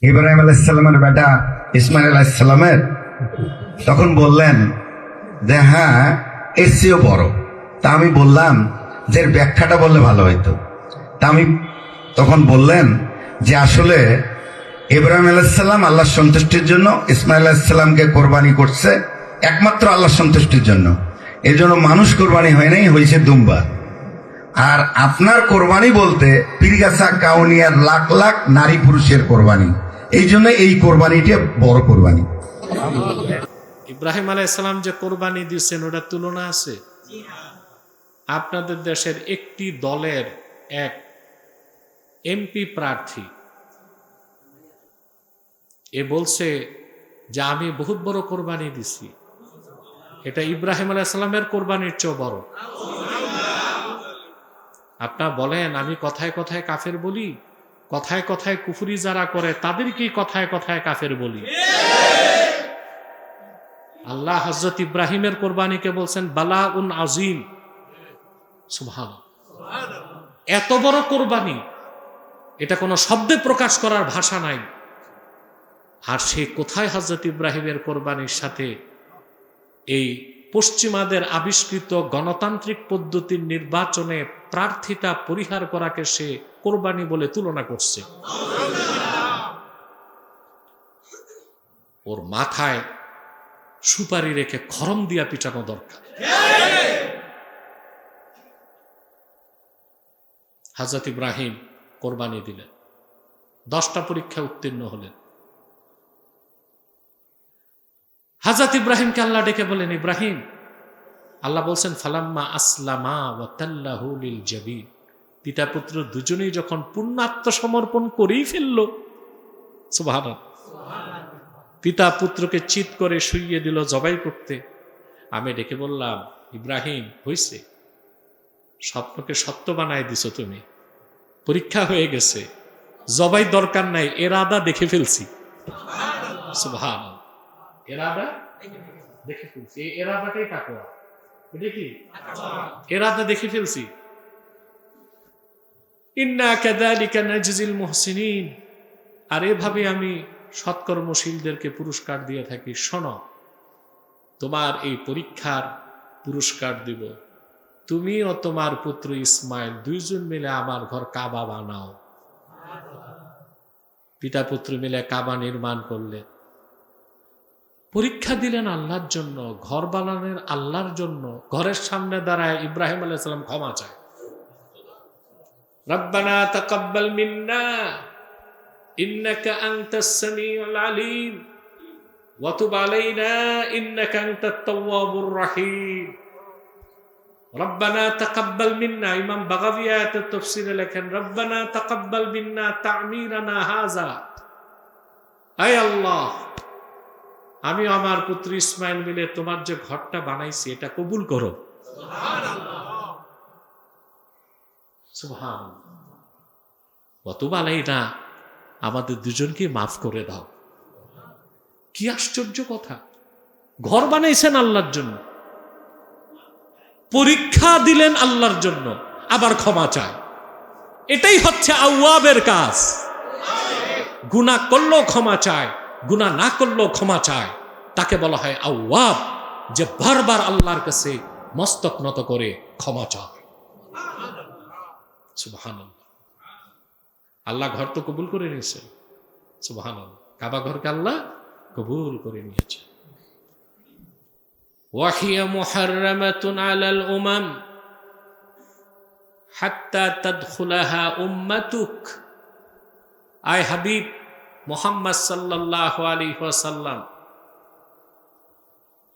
ইব্রাহিম আলাইহিস সালামের বেটা ইসমাইল আলাইহিস সালামের, তখন বললেন যে হ্যাঁ এর চেয়েও বড়। তা আমি বললাম যে এর ব্যাখ্যাটা বললে ভালো হইতো। তা আমি তখন বললেন যে আসলে ইব্রাহিম আলাইহিস সালাম আল্লাহর সন্তুষ্টির জন্য ইসমাইল আলাইহিস সালামকে কোরবানি করছে একমাত্র আল্লাহর সন্তুষ্টির জন্য। এর জন্য মানুষ কোরবানি হয় নাই, হয়েছে দুম্বা। আর আপনার কোরবানি বলতে পীরগাছা কাউনিয়ার লাখ লাখ নারী পুরুষের কোরবানি, এই জন্য এই কোরবানিটা বড় কোরবানি। ইব্রাহিম আলাইহিস সালাম যে কোরবানি দিচ্ছেন ওটার তুলনা আছে? আপনাদের দেশের একটি দলের এক এমপি প্রার্থী এ বলছে যে আমি বহুত বড় কোরবানি দিছি, এটা ইব্রাহিম আলাইহিস সালামের কোরবানির চেয়ে বড়। আপনারা বলেন আমি কথায় কথায় কাফের বলি, কথায় কথায় কুফরি যারা করে তাদেরকে কথায় কথায় কাফের বলি। আল্লাহ হযরত ইব্রাহিমের কোরবানিকে বলছেন বালাউন আযীম। সুবহানাল্লাহ, এত বড় কোরবানি, এটা কোনো শব্দে প্রকাশ করার ভাষা নাই। আর সে কোথায় হযরত ইব্রাহিমের কোরবানির সাথে এই পশ্চিমাদের আবিষ্কৃত গণতান্ত্রিক পদ্ধতির নির্বাচনে প্রার্থিতা পরিহার করাকে সে কোরবানি বলে তুলনা করছে। ওর মাথায় সুপারি রেখে খরম দিয়া পিটানো দরকার। হযরত ইব্রাহিম কোরবানি দিলেন, 10টা পরীক্ষা উত্তীর্ণ হলেন। হযরত ইব্রাহিমকে আল্লাহ ডেকে বলেন ইব্রাহিম, আল্লাহ বলছেন ফালাম্মা আসলামা ওয়া তাল্লাহু লিল জাবিন, পিতা পুত্র দুজনেই যখন পূর্ণ আত্মসমর্পণ করেই ফেলল, সুবহানাল্লাহ, পিতা পুত্রকে চিৎ করে শুইয়ে দিল জবাই করতে। আমি ডেকে বললাম ইব্রাহিম হইছে, স্বপ্নকে সত্য বানায় দিছো তুমি, পরীক্ষা হয়ে গেছে, জবাই দরকার নাই, এরাদা দেখে ফেলছি। সুবহানাল্লাহ, এরাদা দেখে ফেলছি, এই এরাদাটাই তাকওয়া। এটা কি এরাদা দেখে ফেলছি। ইন্না কাযালিকা নাজজিল মুহসিনিন, আর এভাবে আমি সৎকর্মশীলদেরকে পুরস্কার দিয়ে থাকি। শোনো, তোমার এই পরীক্ষার পুরস্কার দিব, তুমি ও তোমার পুত্র ইসমাইল দুইজন মিলে আমার ঘর কাবা বানাও। পিতা পুত্র মিলে কাবা নির্মাণ করলে, পরীক্ষা দিলেন আল্লাহর জন্য, ঘর বানানোর আল্লাহর জন্য। ঘরের সামনে দাঁড়ায় ইব্রাহিম আলাইহিস সালাম ক্ষমা চায়, রব্বানা তাকাব্বাল মিন্না ইন্নাকা আনতাস সামিউল আলিম ওয়া তুব আলাইনা ইন্নাকা আনতাত তাওয়াবুর রহিম। রব্বানা তাকাব্বাল মিন্না, ইমাম বাগাভী আয়াতের তাফসীরে লেখেন রব্বানা তাকাব্বাল মিন্না তা'মিরানা হাযা, আয় আল্লাহ, আমি আমার পুত্র ইসমাইল মিলে তোমার যে ঘরটা বানাইছি এটা কবুল করো। সুবহানাল্লাহ, সুবহানাল্লাহ, ওয়া তুব আলাইনা, আমাদের দুজনকে মাফ করে দাও। কি আশ্চর্য কথা! ঘর বানাইছেন আল্লাহর জন্য, পরীক্ষা দিলেন আল্লাহর জন্য, আবার ক্ষমা চায়। এটাই হচ্ছে আওয়াবের কাজ। গুনাহ করলেও ক্ষমা চায়, গুনাহ না করলেও ক্ষমা চায়, তাকে বলা হয় আওয়াব, যে বারবার আল্লাহর কাছে মস্তক নত করে ক্ষমা চায়। সুবহানাল্লাহ, আল্লাহ ঘর তো কবুল করে নিয়েছে। সুবহানাল্লাহ, কাবা ঘরকে আল্লাহ কবুল করে নিয়েছে। ওয়াহিয়া মুহাররামাতুন আলাল উমাম হাত্তা তাদখুলাহা উম্মাতুক। আয় হাবিব মুহাম্মদ সাল্লাল্লাহু আলাইহি ওয়াসাল্লাম,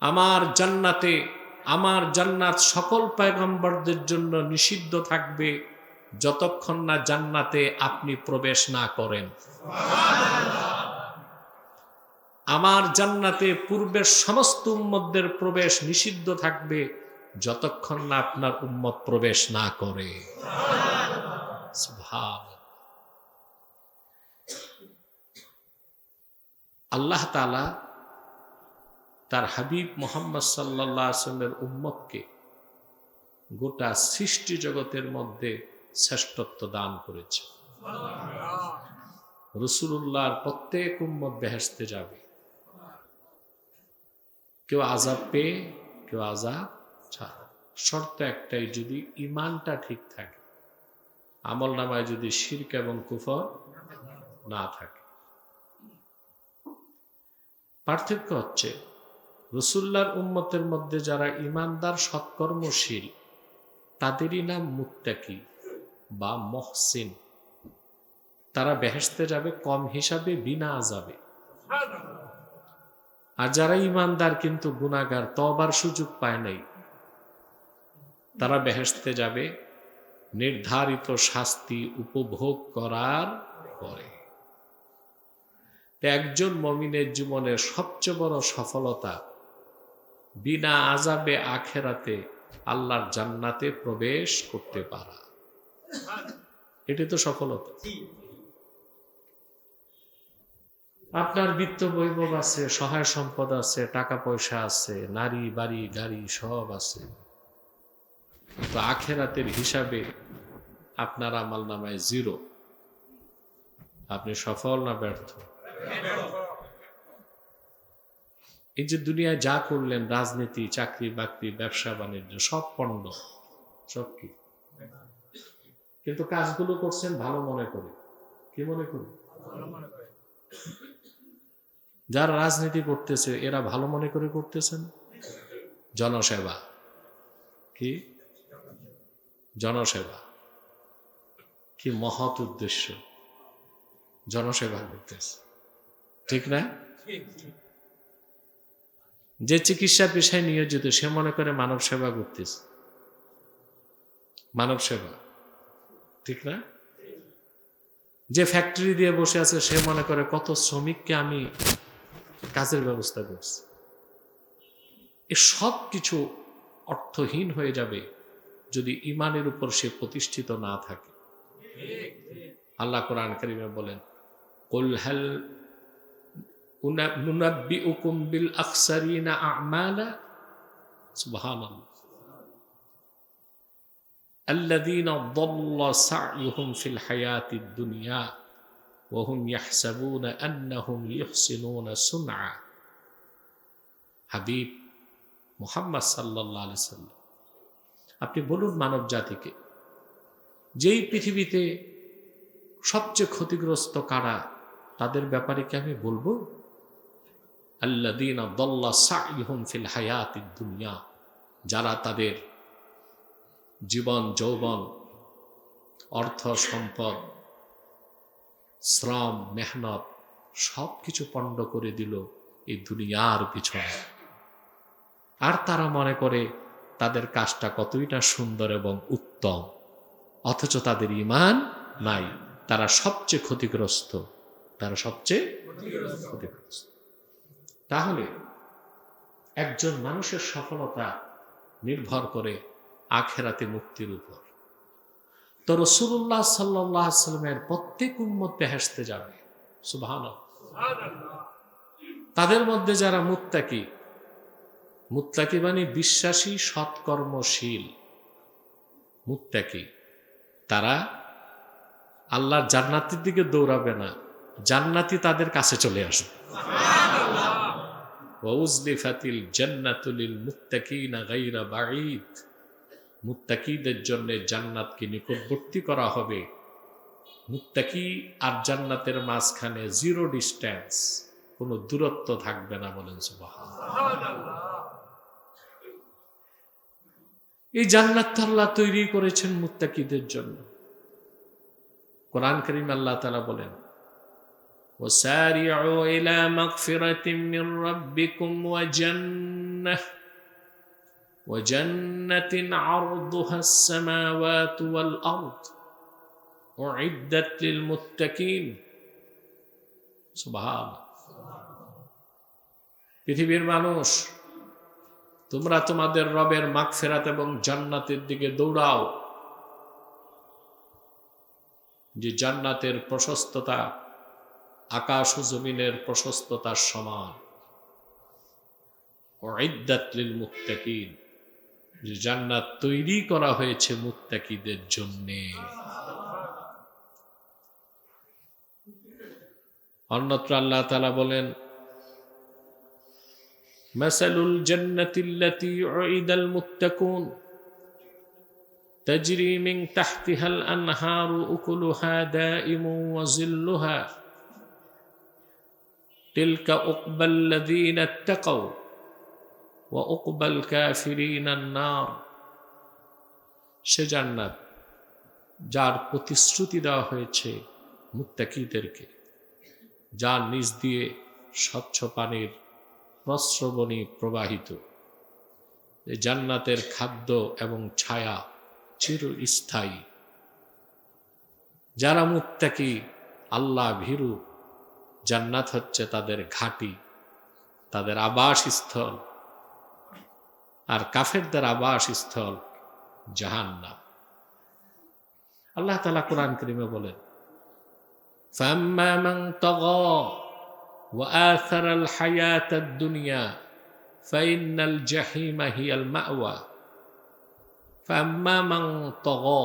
আমার জান্নাতে, আমার জান্নাত সকল পয়গম্বরদের জন্য নিষিদ্ধ থাকবে যতক্ষণ না জান্নাতে আপনি প্রবেশ না করেন। আমার জান্নাতে পূর্বের সমস্ত উম্মতদের প্রবেশ নিষিদ্ধ থাকবে যতক্ষণ না আপনার উম্মত প্রবেশ না করে। সুবহানাল্লাহ। আল্লাহ তাআলা তার হাবিব মুহাম্মদ সাল্লাল্লাহু আলাইহি ওয়াসাল্লামের উম্মতকে গোটা সৃষ্টি জগতের মধ্যে শ্রেষ্ঠত্ব দান করেছে। রাসূলুল্লাহর প্রত্যেক উম্মত বেহেশতে যাবে, কেউ আযাব পেয়ে কেউ আযাব ছাড়া। শর্ত একটাই, যদি ঈমানটা ঠিক থাকে, আমল নামায় যদি শিরক এবং কুফর না থাকে। পার্থক্য হচ্ছে রাসূলুল্লাহর উম্মতের মধ্যে যারা ঈমানদার সৎকর্মশীল তাদেরই নাম মুত্তাকি বা মুহসিন। তারা বেহেশতে যাবে কম হিসাবে, বিনা আযাবে। আর যারা ঈমানদার কিন্তু গুনাহগার, তওবার সুযোগ পায় নাই, তারা বেহেশতে যাবে নির্ধারিত শাস্তি উপভোগ করার পরে। একজন মুমিনের জীবনের সবচেয়ে বড় সফলতা বিনা আযাবে আখিরাতে আল্লাহর জান্নাতে প্রবেশ করতে পারা। এটি তো সফলতা। আপনার বিত্ত বৈভব আছে, সহায় সম্পদ আছে, টাকা পয়সা আছে, নারী বাড়ি গাড়ি সব আছে, তো আখিরাতের হিসাবে আপনার আমল নামায় জিরো। আপনি সফল না ব্যর্থ? এই যে দুনিয়ায় যা করলেন, রাজনীতি, চাকরি বাকরি, ব্যবসা বাণিজ্য, সব পণ্ড, সব কি, কিন্তু কাজগুলো করছেন ভালো মনে করে। কি মনে করে? যারা রাজনীতি করতেছে এরা ভালো মনে করে করতেছেন জনসেবা। কি জনসেবা, কি মহৎ উদ্দেশ্য, জনসেবা করতেছে, ঠিক না? যে চিকিৎসা পেশায় নিয়োজিত সে মনে করে মানব সেবা করতেছে, মানব সেবা, ঠিক না? যে ফ্যাক্টরি দিয়ে বসে আছে সে মনে করে কত শ্রমিককে আমি কাজের ব্যবস্থা করছি। এ সব কিছু অর্থহীন হয়ে যাবে যদি ঈমানের উপর সে প্রতিষ্ঠিত না থাকে। আল্লাহ কোরআন কারীমে বলেন, কুল হাল নুনাব্বিউকুম বিল আখসারিনা আমালা, সুবহানাল্লাহ, আল্লাযীনা দাল্লা সা'য়ুহুম ফিল হায়াতিদ দুনিয়া ওয়া হুম ইয়াহসাবুনা আন্নাহুম ইউহসিনুনা সুনআ। হাবিব মুহাম্মদ সাল্লাল্লাহু আলাইহি সাল্লাম, আপনি বলুন মানব জাতিকে, যেই পৃথিবীতে সবচেয়ে ক্ষতিগ্রস্ত কারা তাদের ব্যাপারে কি আমি বলবো? আল্লাযীনা দাল্লা সা'য়ুহুম ফিল হায়াতিদ দুনিয়া, যারা তাদের জীবন যৌবন, অর্থ সম্পদ, শ্রম মেহনত সব কিছু পণ্ড করে দিল এই দুনিয়ার পিছনে। আর তারা মনে করে তাদের কাজটা কতই না সুন্দর এবং উত্তম, অথচ তাদের ঈমান নাই। তারা সবচেয়ে ক্ষতিগ্রস্ত, তারা সবচেয়ে ক্ষতিগ্রস্ত। তাহলে একজন মানুষের সফলতা নির্ভর করে আখিরাতে মুক্তির উপর। তো রাসূলুল্লাহ সাল্লাল্লাহু আলাইহি ওয়াসাল্লামের প্রত্যেক উম্মত বেহেশতে যাবে, সুবহানাল্লাহ। তাদের মধ্যে যারা মুত্তাকি, মুত্তাকি মানে বিশ্বাসী, সৎকর্মশীল মুত্তাকি, তারা আল্লাহর জান্নাতের দিকে দৌড়াবে না, জান্নাতি তাদের কাছে চলে আসবে। ওয়া উজলিফাতিল জান্নাতু লিল মুত্তাকিনা গায়রা বাঈদ, মুত্তাকিদের জন্য জান্নাতকে নিকটবর্তী করা হবে। মুত্তাকি আর জান্নাতের মাঝখানে জিরো ডিস্টেন্স, কোনো দূরত্ব থাকবে না, বলেন সুবহানাল্লাহ। এই জান্নাত আল্লাহ তৈরি করেছেন মুত্তাকিদের জন্য। কোরআন কারীমে আল্লাহ তাআলা বলেন, ওয়াসারিউ ইলা মাগফিরাতিম মির রাব্বিকুম ওয়া জান্নাতিন আরদুহাস সামাওয়াতু ওয়াল আরদ উইদ্দাত লিল মুত্তাকিন। সুবহানাল্লাহ। পৃথিবীর মানুষ, তোমরা তোমাদের রবের মাগফিরাত এবং জান্নাতের দিকে দৌড়াও, যে জান্নাতের প্রশস্ততা আকাশ ও জমিনের প্রশস্ততার সমান। উইদ্দাত লিল মুত্তাকিন, যে জান্নাত তৈরি করা হয়েছে মুত্তাকিদের জন্য। অন্যত্র আল্লাহ তাআলা বলেন, মাসালুল জান্নাতিল্লাতী উইদাল মুত্তাকুন তাজরি মিন তাহতিহাল আনহারু উকুলুহা দাইমুন ওয়া জিল্লুহা তিলকা উকবাল্লাযীনা ইত্তাকাউ ওয়া উকবাল কাফিরিনান নার। সে জান্নাত যার প্রতিশ্রুতি দেওয়া হয়েছে মুত্তাকিদেরকে, যার নিচ দিয়ে স্বচ্ছ পানির প্রস্রবণী প্রবাহিত। এই জান্নাতের খাদ্য এবং ছায়া চিরস্থায়ী। যারা মুত্তাকি, আল্লাহ ভীরু, জান্নাত হচ্ছে তাদের ঘাঁটি, তাদের আবাসস্থল। আর কাফেরদের আবাসস্থল জাহান্নাম। আল্লাহ তাআলা কোরআন কারীমে বলেন, ফাম্মা মান তাগা ওয়া আথারা আল হায়াতাদ দুনিয়া ফাইন্নাল জাহিমা হিয়াল মাওয়া। ফাম্মা মান তাগা,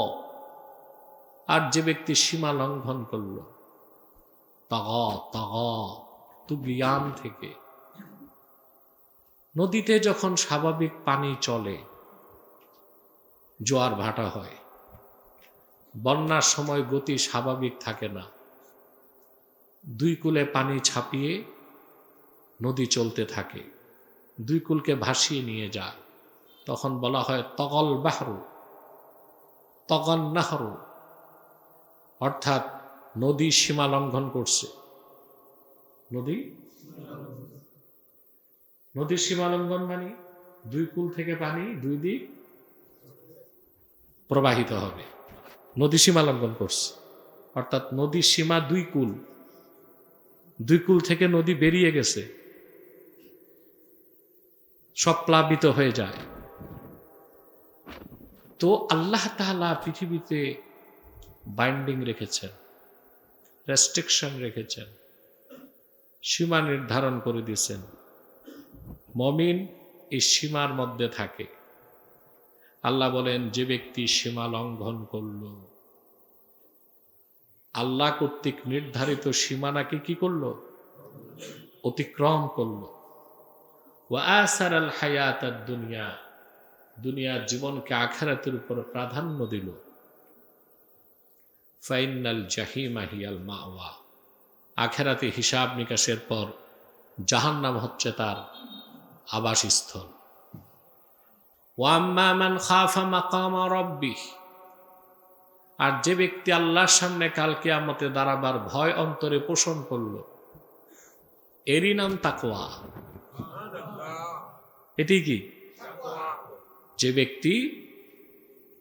আর যে ব্যক্তি সীমা লঙ্ঘন করল, তাগা তাগা তুগিয়ান থেকে। নদীতে যখন স্বাভাবিক পানি চলে, জোয়ার ভাটা হয়, বন্যার সময় গতি স্বাভাবিক থাকে না, দুই কূলে পানি ছাপিয়ে নদী চলতে থাকে, দুই কূলকে ভাসিয়ে নিয়ে যায়। তখন বলা হয় তগল বাহরু, তগন নাহরু, অর্থাৎ নদী সীমা লঙ্ঘন করছে। নদীর সীমা লঙ্ঘন মানে দুই কূল থেকে পানি দুই দিক প্রবাহিত হবে। নদী সীমা লঙ্ঘন করছে, অর্থাৎ নদীর সীমা দুই কূল, দুই কূল থেকে নদী বেরিয়ে গেছে, সব প্লাবিত হয়ে যায়। তো আল্লাহ তাআলা পৃথিবীতে বাইন্ডিং রেখেছেন, রেস্ট্রিকশন রেখেছেন, সীমা নির্ধারণ করে দিয়েছেন। মুমিন এই সীমার মধ্যে থাকে। আল্লাহ বলেন, যে ব্যক্তি সীমা লঙ্ঘন করল, আল্লাহ কর্তৃক নির্ধারিত সীমানাকে কি করল? অতিক্রম করল। ওয়া আসারাল হায়াতাদ দুনিয়া, দুনিয়ার জীবনকে আখিরাতের উপর প্রাধান্য দিল। ফাইনাল জাহিমা হিয়াল মাওয়া, আখিরাতে হিসাব নিকাশের পর জাহান্নাম হচ্ছে তার আবাসস্থল। ওয়া আম্মা মান খাফা মাকামা রাব্বিহ, আর যে ব্যক্তি আল্লাহর সামনে কাল কিয়ামতে দাঁড়াবার ভয় অন্তরে পোষণ করল, এরই নাম তাকওয়া। এটি কি? যে ব্যক্তি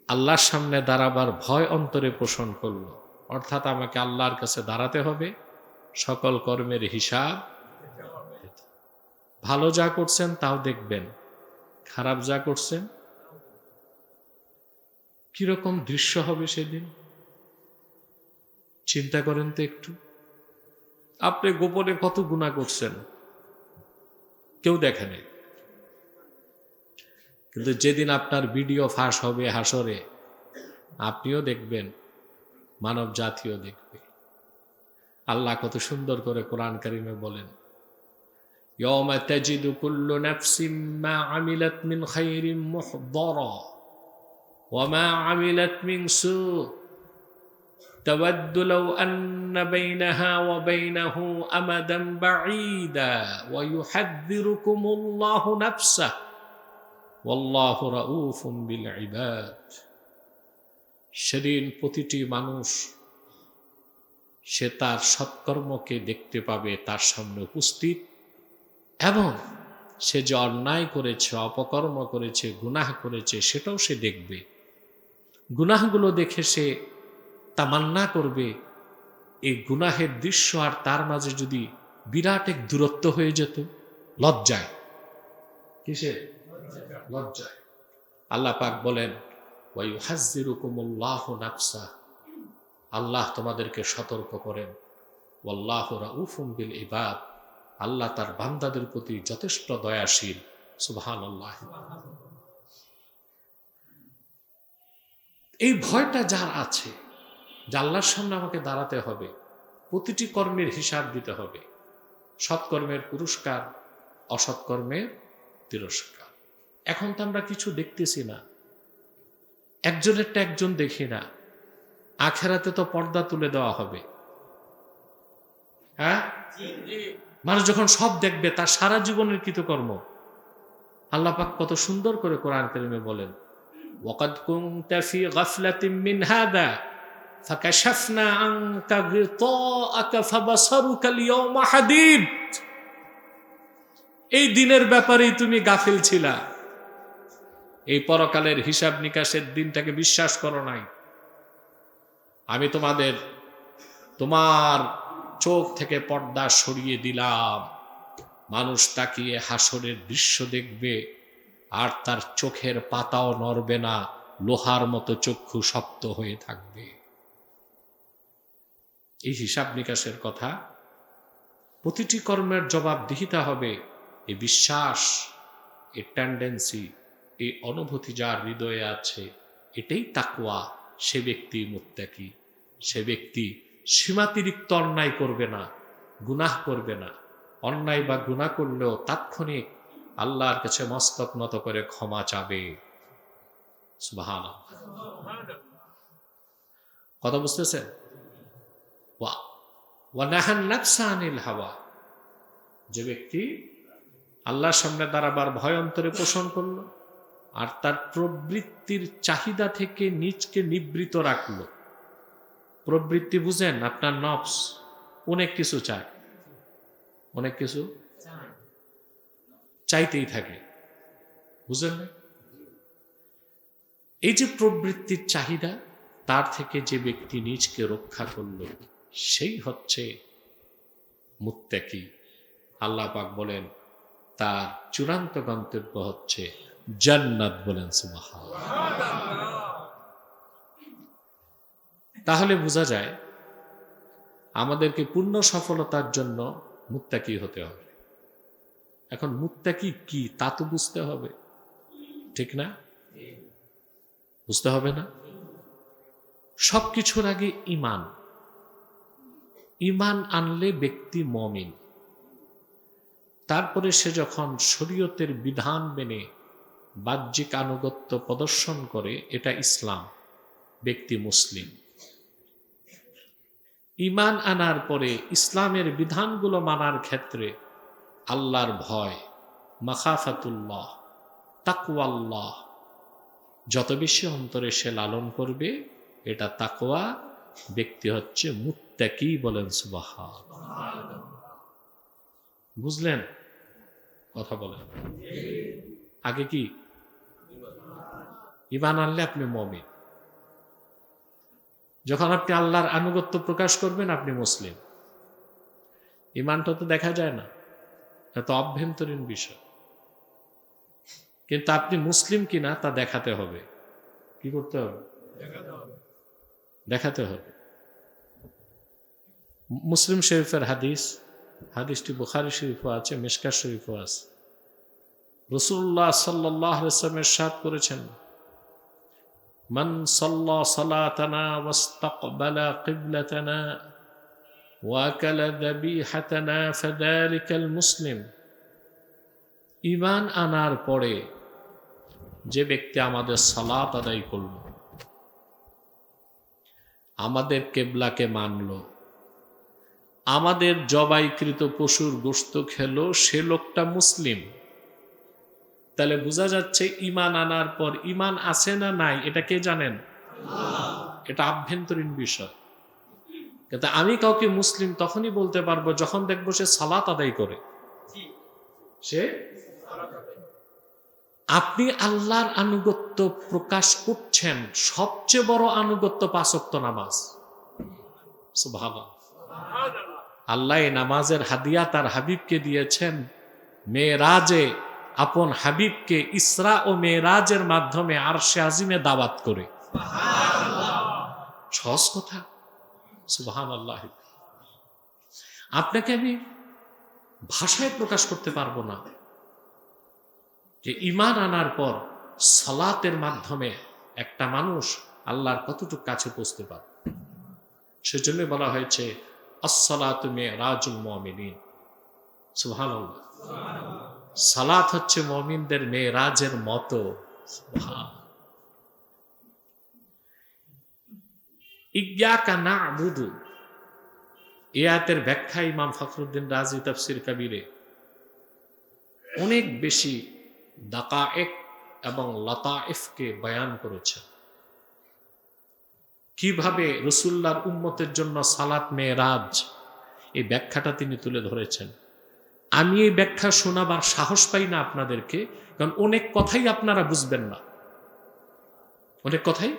আল্লাহর সামনে দাঁড়াবার ভয় অন্তরে পোষণ করল, অর্থাৎ আমাকে আল্লাহর কাছে দাঁড়াতে হবে, সকল কর্মের হিসাব, ভালো যা করছেন তাও দেখবেন, খারাপ যা করছেন কিরকম দৃশ্য হবে সেদিন চিন্তা করেন তো একটু। আপনি গোপনে কত গুনাহ করছেন, কেউ দেখে নাই, কিন্তু যেদিন আপনার ভিডিও ফাঁস হবে হাসরে, আপনিও দেখবেন, মানব জাতিও দেখবে। আল্লাহ কত সুন্দর করে কোরআন কারীমে বলেন, ইয়াওমা তাজিদু কুল্লু নাফসিম মা আমিলাত মিন খাইরিন মুহদারা ওয়া মা আমিলাত মিন সু তাওয়াদ্দু লাউ আন্না বাইনাহা ওয়া বাইনাহু আমাদান বাঈদা ওয়া ইউহাদ্দিরুকুমুল্লাহু নাফসাহু ওয়াল্লাহু রাউফুম বিল ইবাদ। সেদিন প্রতিটি মানুষ সে তার সৎকর্মকে দেখতে পাবে তার সামনে উপস্থিত, এবং সে যে অন্যায় করেছে, অপকর্ম করেছে, গুনাহ করেছে সেটাও সে দেখবে। গুনাহগুলো দেখে সে তামান্না করবে, এই গুনাহের দৃশ্য আর তার মাঝে যদি বিরাট এক দূরত্ব হয়ে যেত। লজ্জায়, কিসে? লজ্জায়। আল্লাহ পাক বলেন, ওয়া ইউহাজ্জিরুকুমুল্লাহু নাফসা, আল্লাহ তোমাদেরকে সতর্ক করেন, ওয়াল্লাহু রাউফুম বিল ইবাদ, আল্লাহ তার বান্দাদের প্রতি যথেষ্ট দয়াশীল। সুবহানাল্লাহ। এই ভয়টা যার আছে, যে আল্লাহর সামনে আমাকে দাঁড়াতে হবে, প্রতিটি কর্মের হিসাব দিতে হবে। সৎকর্মের পুরস্কার, অসৎকর্মের তিরস্কার। এখন তো আমরা কিছু দেখতেছি না, একজনেরটা একজন দেখি না। আখেরাতে তো পর্দা তুলে দেওয়া হবে। হ্যাঁ, মানুষ যখন সব দেখবে তার সারা জীবনের কৃতকর্ম। আল্লাহ পাক কত সুন্দর করে কোরআন কারিমে বলেন, ওয়াকাদ কুনতা ফি গাফলাতিন মিন হাদা ফাকাশাফনা আনকা গিতাআকা ফাবাসারুকা আল-ইয়াওমা হাদীদ। এই দিনের ব্যাপারেই তুমি গাফিল ছিলা, এই পরকালের হিসাব নিকাশের দিনটাকে বিশ্বাস করো নাই। আমি তোমার চোখ থেকে পর্দা সরিয়ে দিলাম। মানুষ তাকিয়ে হাসরের দৃশ্য দেখবে, আর তার চোখের পাতাও নড়বে না, লোহার মতো চক্ষু শক্ত হয়ে থাকবে। এই হিসাব নিকাশের কথা, প্রতিটি কর্মের জবাবদিহিতা হবে। এই বিশ্বাস, এই টেন্ডেন্সি, এই অনুভূতি যার হৃদয়ে আছে, এটাই তাকওয়া। সে ব্যক্তি মুত্তাকি, সে ব্যক্তি সীমাতিরিক্ত অন্যায় করবে না, গুনাহ করবে না। অন্যায় বা গুনাহ করলেও তাৎক্ষণিক আল্লাহর কাছে মস্তক নত করে ক্ষমা চাবে। সুবহানাল্লাহ। কথা বুঝতেছেন? ওয়া নাহান নাফসা আনিল হাওয়া, যে ব্যক্তি আল্লাহর সামনে দাঁড়াবার ভয় অন্তরে পোষণ করলো, আর তার প্রবৃত্তির চাহিদা থেকে নিজকে নিবৃত রাখলো। প্রবৃত্তি বুঝেন? আপনার নফস অনেক কিছু চায়, অনেক কিছু চাইতেই থাকে, বুঝেন না? এই যে প্রবৃত্তির চাহিদা, তার থেকে যে ব্যক্তি নিজকে রক্ষা করলো, সেই হচ্ছে মুত্তাকি। আল্লাহ পাক বলেন তার চূড়ান্ত গন্তব্য হচ্ছে জান্নাত। বলেন সুবহানাল্লাহ। তাহলে বোঝা যায় আমাদেরকে পূর্ণ সফলতার জন্য মুত্তাকি হতে হবে। এখন মুত্তাকি কি তা তো বুঝতে হবে, ঠিক না? বুঝতে হবে না? সবকিছুর আগে ঈমান। ঈমান আনলে ব্যক্তি মুমিন। তারপরে সে যখন শরীয়তের বিধান মেনে বাহ্যিক আনুগত্য প্রদর্শন করে, এটা ইসলাম, ব্যক্তি মুসলিম। ঈমান আনার পরে ইসলামের বিধানগুলো মানার ক্ষেত্রে আল্লাহর ভয়, মাখাফাতুল্লাহ, তাকওয়াল্লাহ যত বেশি অন্তরে সে লালন করবে, এটা তাকওয়া, ব্যক্তি হচ্ছে মুত্তাকি। বলেন সুবহানাল্লাহ। বুঝলেন? কথা বলেন। আগে কি? ঈমান আনলে আপনি মুমিন। যখন আপনি আল্লাহর আনুগত্য প্রকাশ করবেন, আপনি মুসলিম। ঈমানটা তো দেখা যায় না, এটা তো অভ্যন্তরীণ বিষয়। কিন্তু আপনি মুসলিম কিনা তা দেখাতে হবে। কি করতে হবে? দেখাতে হবে। মুসলিম শরীফের হাদিসটি বুখারী শরীফও আছে, মিশকাত শরীফও আছে। রাসূলুল্লাহ সাল্লাল্লাহু আলাইহি ওয়াসাল্লাম ইরশাদ করেছেন, মান সাল্লা সালাতানা ওয়াস্তাকবালা কিবলাতানা ওয়া আকালা যাবিহাতানা ফাযালিকাল মুসলিম। ঈমান আনার পরে যে ব্যক্তি আমাদের সালাত আদায় করল, আমাদের কিবলাকে মানল, আমাদের জবাইকৃত পশুর গোশত খেলো, সে লোকটা মুসলিম। তাহলে বোঝা যাচ্ছে ঈমান আনার পর ঈমান আছে না নাই এটা কে জানেন? এটা আভ্যন্তরীণ বিষয়। কিন্তু আমি কাউকে মুসলিম তখনই বলতে পারবো যখন দেখবো সে সালাত আদায় করে। আপনি আল্লাহর আনুগত্য প্রকাশ করছেন, সবচেয়ে বড় আনুগত্য 5 ওয়াক্ত নামাজ। সুবহানাল্লাহ। আল্লাহ এই নামাজের হাদিয়া তার হাবিবকে দিয়েছেন মেরাজে, আপন হাবিবকে ইসরা ও মেরাজের মাধ্যমে আরশে আজিমে দাওয়াত করে। সহজ কথা। সুবহানাল্লাহ। আপনাকে আমি ভাষায় প্রকাশ করতে পারবো না যে ঈমান আনার পর সালাতের মাধ্যমে একটা মানুষ আল্লাহর কতটুকু কাছে পৌঁছতে পারে। সেজন্য বলা হয়েছে আসসালাতু মিরাজুল মুমিনিন। সুবহানাল্লাহ। সালাত হচ্ছে মুমিনদের মেরাজের মতো। ইয়্যাকা না'বুদু, এই আয়াতের ব্যাখ্যা ইমাম ফখরুদ্দিন রাজি তাফসির কাবীরে অনেক বেশি দাকায়েক এবং লতায়েফকে বয়ান করেছেন। কিভাবে রাসূলুল্লাহর উম্মতের জন্য সালাত মেরাজ, এই ব্যাখ্যাটা তিনি তুলে ধরেছেন। আমি এই ব্যাখ্যা শোনাবার সাহস পাই না আপনাদেরকে, কারণ অনেক কথাই আপনারা বুঝবেন না, অনেক কথাই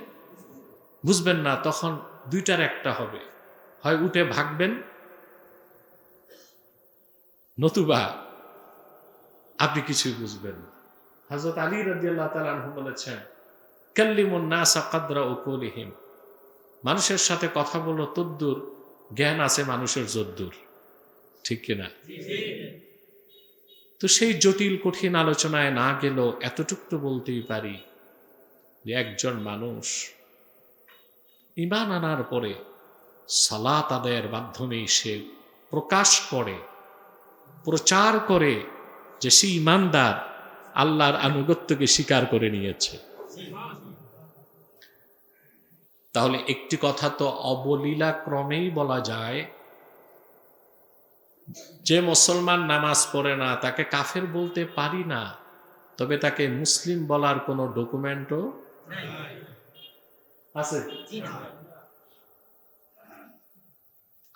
বুঝবেন না। তখন দুইটার একটা হবে, হয় উঠে ভাগবেন, নতুবা আপনি কিছুই বুঝবেন না। হযরত আলী রাদিয়াল্লাহু তাআলা আনহু বলেছেন, কাল্লিমুন নাসা কদরা উকুলিহিম, মানুষের সাথে কথা বলো তদ্দুর জ্ঞান আছে মানুষের যদ্দুর, ঠিক কিনা? তো সেই জটিল কঠিন আলোচনায় না গেলেও এতটুকু তো বলতেই পারি যে একজন মানুষ ঈমান আনার পরে সালাত আদায়ের মাধ্যমেই সে প্রকাশ করে, প্রচার করে যে সে ঈমানদার, আল্লাহর আনুগত্যকে স্বীকার করে নিয়েছে। তাহলে একটি কথা তো অবলীলা ক্রমেই বলা যায়, যে মুসলমান নামাজ পড়ে না তাকে কাফের বলতে পারি না, তবে তাকে মুসলিম বলার কোনো ডকুমেন্টও আছে।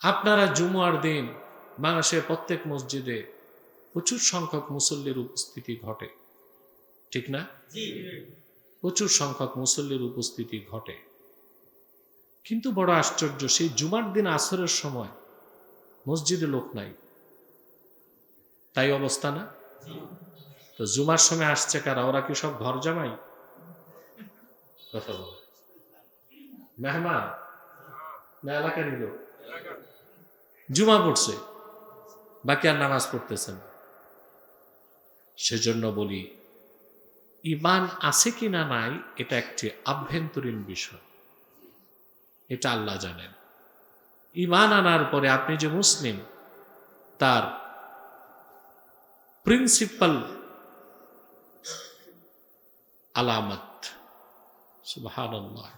আপনারা জুমার দিন বাংলাদেশের প্রত্যেক মসজিদে প্রচুর সংখ্যক মুসল্লির উপস্থিতি ঘটে, ঠিক না? প্রচুর সংখ্যক মুসল্লির উপস্থিতি ঘটে, কিন্তু বড় আশ্চর্য, সেই জুমার দিন আসরের সময় মসজিদে লোক নাই। তাই অবস্থা না? তো জুমার সময় আসছে কারা? ওরা কি সব ঘর জামাই? কথা বল, মেহমান না এলাকার লোক? জুমা পড়ছে, বাকি আর নামাজ পড়তেছেন। সেজন্য বলি, ঈমান আছে কি না নাই এটা একটি আভ্যন্তরীণ বিষয়, এটা আল্লাহ জানেন। ঈমান আনার পরে আপনি যে মুসলিম, তার প্রিন্সিপাল আলামত, সুবহানাল্লাহ,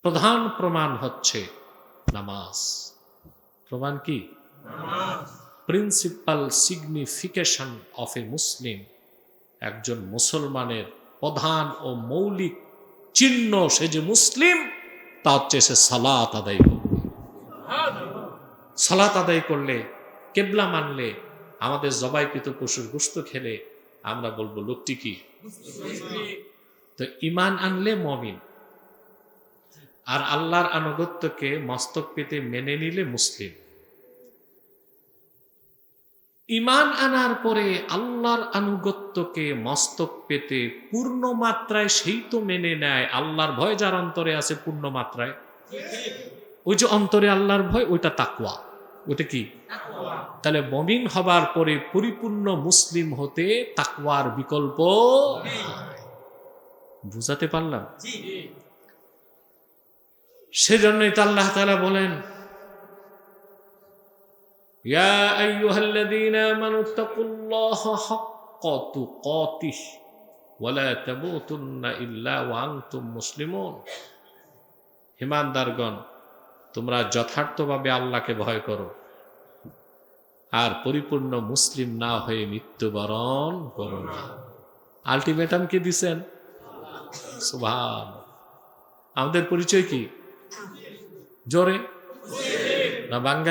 প্রধান প্রমাণ হচ্ছে নামাজ। প্রমাণ কি? প্রিন্সিপাল সিগনিফিকেশন অফ এ মুসলিম, একজন মুসলমানের প্রধান ও মৌলিক চিহ্ন সে যে মুসলিম, তা হচ্ছে সে সালাত আদায় করবে। সালাত আদায় করলে, কেবলা মানলে, আমাদের জবাইকৃত পশুর গোশত খেলে আমরা বলবো লোকটি কি? তো ঈমান আনলে মুমিন, আর আল্লাহর আনুগত্যকে মস্তক পেতে মেনে নিলে মুসলিম। ঈমান আনার পরে আল্লাহর আনুগত্যকে মস্তক পেতে পূর্ণ মাত্রায় সেই তো মেনে নেয় আল্লাহর ভয় যার অন্তরে আছে পূর্ণ মাত্রায়। ওই যে অন্তরে আল্লাহর ভয়, ওইটা তাকওয়া। ওইটা কি? তাহলে মুমিন হবার পরে পরিপূর্ণ মুসলিম হতে তাকওয়ার বিকল্প বুঝাতে পারলাম? সেজন্যই তো আল্লাহ তাআলা বলেন, ইয়া আইয়ুহাল্লাযীনা আমানুত্তাকুল্লাহা হাক্কা তুকাতিহ ওয়া লা তামুতুন্না ইল্লা ওয়া আনতুম মুসলিমুন। ঈমানদারগণ, তোমরা যথার্থভাবে আল্লাহকে ভয় করো আর পরিপূর্ণ মুসলিম না হয়ে মৃত্যুবরণ করো না। আলটিমেটাম কি দিছেন? সুবহান। আমাদের পরিচয় কি? জোরে না বাঙালি?